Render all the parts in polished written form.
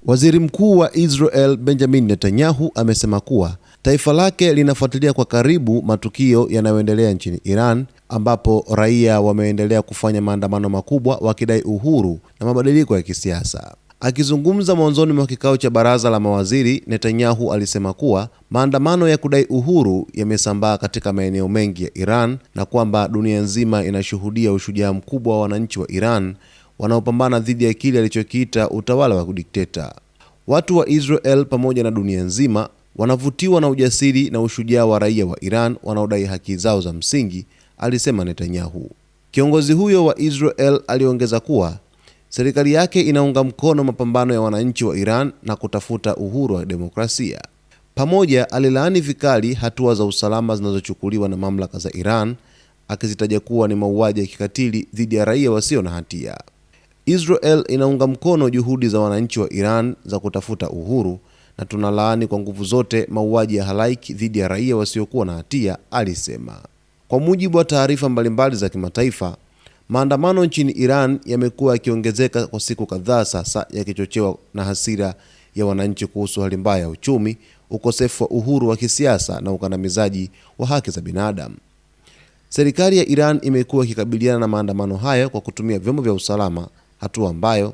Waziri Mkuu wa Israel Benjamin Netanyahu amesema kuwa taifa lake linafuatilia kwa karibu matukio yanayoendelea nchini Iran, ambapo raia wameendelea kufanya maandamano makubwa wakidai uhuru na mabadiliko ya kisiasa. Akizungumza mwanzoni mwa kikao cha baraza la mawaziri, Netanyahu alisema kuwa maandamano ya kudai uhuru yamesambaa katika maeneo mengi ya Iran na kwamba dunia nzima inashuhudia ushujaa mkubwa wa wananchi wa Iran wanaopambana dhidi ya kile alichokiita utawala wa kudikteta. Watu wa Israel pamoja na dunia nzima wanavutiwa na ujasiri na ushujaa wa raia wa Iran wanaodai haki zao za msingi, alisema Netanyahu. Kiongozi huyo wa Israel aliongeza kuwa serikali yake inaunga mkono mapambano ya wananchi wa Iran na kutafuta uhuru wa demokrasia. Pamoja alilaani vikali hatua za usalama zinazochukuliwa na mamlaka za Iran, akizitaja kuwa ni mauaji ya kikatili dhidi ya raia wasio na hatia. Israel inaunga mkono juhudi za wananchi wa Iran za kutafuta uhuru na tunalaani kwa nguvu zote mauaji ya halaiki dhidi ya raia wasiokuwa na hatia, alisema. Kwa mujibu wa taarifa mbalimbali za kimataifa, maandamano nchini Iran yamekuwa yakiongezeka kwa siku kadhaa sasa, yakichochewa na hasira ya wananchi kuhusu hali mbaya ya uchumi, ukosefu wa uhuru wa kisiasa na ukandamizaji wa haki za binadamu. Serikali ya Iran imekuwa ikikabiliana na maandamano hayo kwa kutumia vyombo vya usalama, hatua ambayo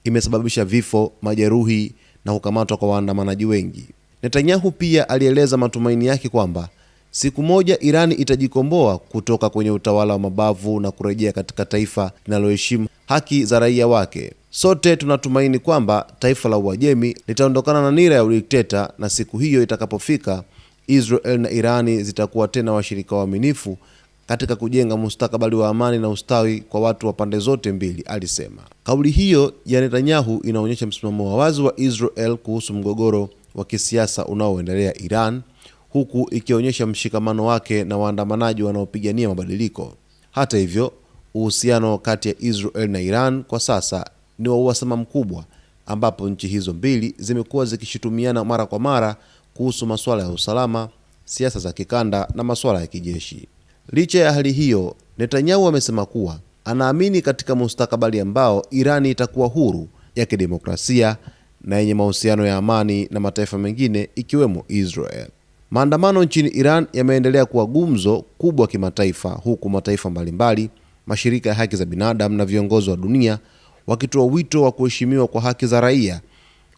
imesababisha vifo, majeruhi na kukamatwa kwa waandamanaji wengi. Netanyahu pia alieleza matumaini yake kwamba siku moja Iran itajikomboa kutoka kwenye utawala wa mabavu na kurejea katika taifa linaloheshimu haki za raia wake. Sote tunatumaini kwamba taifa la Uajemi litaondokana na nira ya udikteta, na siku hiyo itakapofika, Israel na Irani zitakuwa tena washirika waaminifu katika kujenga mustakabali wa amani na ustawi kwa watu wa pande zote mbili, alisema. Kauli hiyo ya Netanyahu inaonyesha msimamo wa wazi wa Israel kuhusu mgogoro wa kisiasa unaoendelea Iran, huku ikionyesha mshikamano wake na waandamanaji wanaopigania mabadiliko. Hata hivyo, uhusiano kati ya Israel na Iran kwa sasa ni wa uhasama mkubwa, ambapo nchi hizo mbili zimekuwa zikishutumiana mara kwa mara kuhusu masuala ya usalama, siasa za kikanda na masuala ya kijeshi. Licha ya hali hiyo, Netanyahu amesema kuwa anaamini katika mustakabali ambao Irani itakuwa huru, ya kidemokrasia na yenye mahusiano ya amani na mataifa mengine ikiwemo Israel. Maandamano nchini Iran yameendelea kuwa gumzo kubwa kimataifa, huku mataifa mbalimbali, mashirika ya haki za binadamu na viongozi wa dunia wakitoa wito wa kuheshimiwa kwa haki za raia,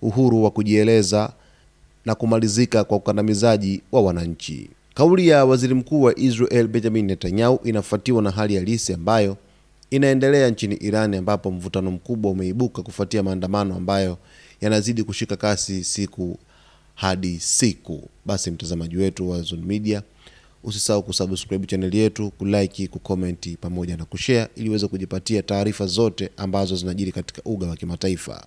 uhuru wa kujieleza na kumalizika kwa ukandamizaji wa wananchi. Kauli ya Waziri Mkuu wa Israel Benjamin Netanyahu inafuatiwa na hali halisi ambayo inaendelea nchini Iran, ambapo mvutano mkubwa umeibuka kufuatia maandamano ambayo yanazidi kushika kasi siku hadi siku. Basi mtazamaji wetu wa Zone Media, usisahau kusubscribe channel yetu, kulike, kucomment pamoja na kushare ili uweze kujipatia taarifa zote ambazo zinajiri katika uga wa kimataifa.